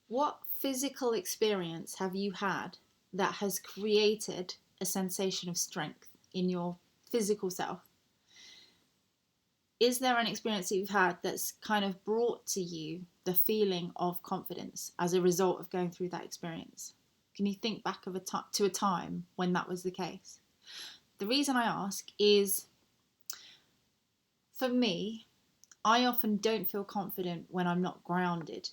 What physical experience have you had that has created a sensation of strength in your physical self? Is there an experience that you've had that's kind of brought to you the feeling of confidence as a result of going through that experience? Can you think back to a time when that was the case? The reason I ask is, for me, I often don't feel confident when I'm not grounded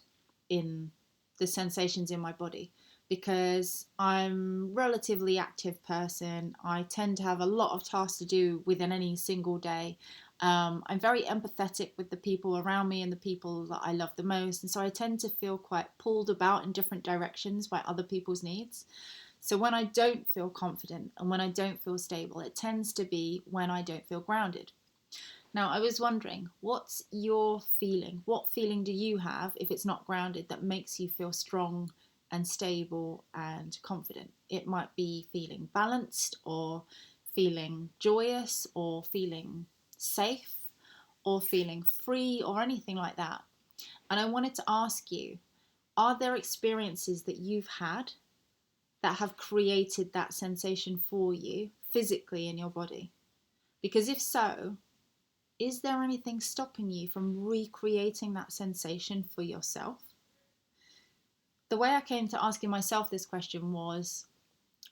in the sensations in my body, because I'm a relatively active person. I tend to have a lot of tasks to do within any single day. I'm very empathetic with the people around me and the people that I love the most. And so I tend to feel quite pulled about in different directions by other people's needs. So when I don't feel confident and when I don't feel stable, it tends to be when I don't feel grounded. Now, I was wondering, what's your feeling? What feeling do you have, if it's not grounded, that makes you feel strong and stable and confident? It might be feeling balanced, or feeling joyous, or feeling safe, or feeling free, or anything like that. And I wanted to ask you, are there experiences that you've had that have created that sensation for you physically in your body? Because if so, is there anything stopping you from recreating that sensation for yourself? The way I came to asking myself this question was,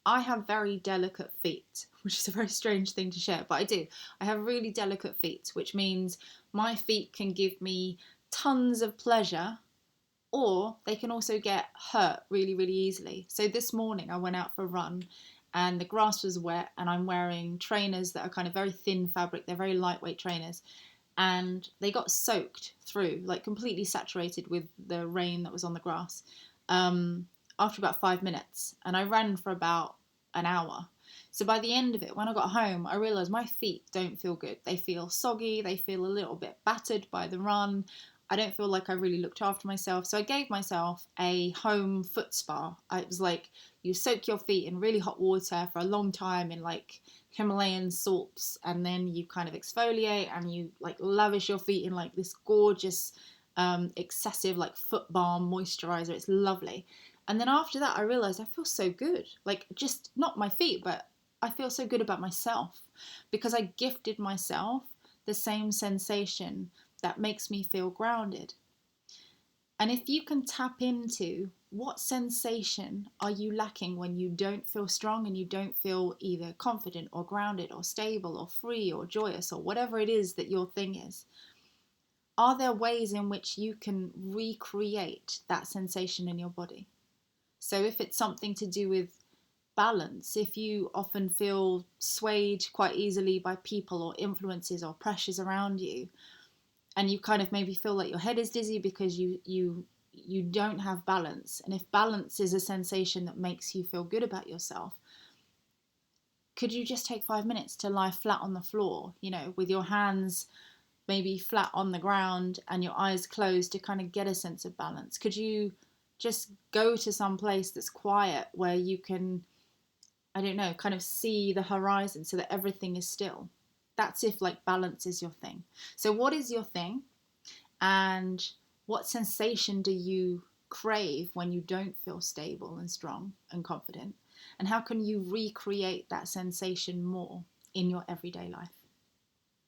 I have very delicate feet, which is a very strange thing to share, but I do. I have really delicate feet, which means my feet can give me tons of pleasure, or they can also get hurt really, really easily. So this morning I went out for a run and the grass was wet, and I'm wearing trainers that are kind of very thin fabric. They're very lightweight trainers, and they got soaked through, like completely saturated with the rain that was on the grass, um, after about 5 minutes. And I ran for about an hour. So by the end of it, when I got home, I realised my feet don't feel good. They feel soggy, they feel a little bit battered by the run. I don't feel like I really looked after myself. So I gave myself a home foot spa. It was like, you soak your feet in really hot water for a long time in like Himalayan salts, and then you kind of exfoliate and you like lavish your feet in like this gorgeous, excessive like foot balm moisturizer. It's lovely. And then after that, I realized I feel so good. Like, just not my feet, but I feel so good about myself because I gifted myself the same sensation that makes me feel grounded. And if you can tap into what sensation are you lacking when you don't feel strong and you don't feel either confident or grounded or stable or free or joyous or whatever it is that your thing is, are there ways in which you can recreate that sensation in your body? So if it's something to do with balance, if you often feel swayed quite easily by people or influences or pressures around you, and you kind of maybe feel like your head is dizzy because you don't have balance, and if balance is a sensation that makes you feel good about yourself, could you just take 5 minutes to lie flat on the floor, with your hands maybe flat on the ground and your eyes closed, to kind of get a sense of balance? Could you just go to some place that's quiet where you can, I don't know, kind of see the horizon so that everything is still? That's if like balance is your thing. So what is your thing, and what sensation do you crave when you don't feel stable and strong and confident? And how can you recreate that sensation more in your everyday life?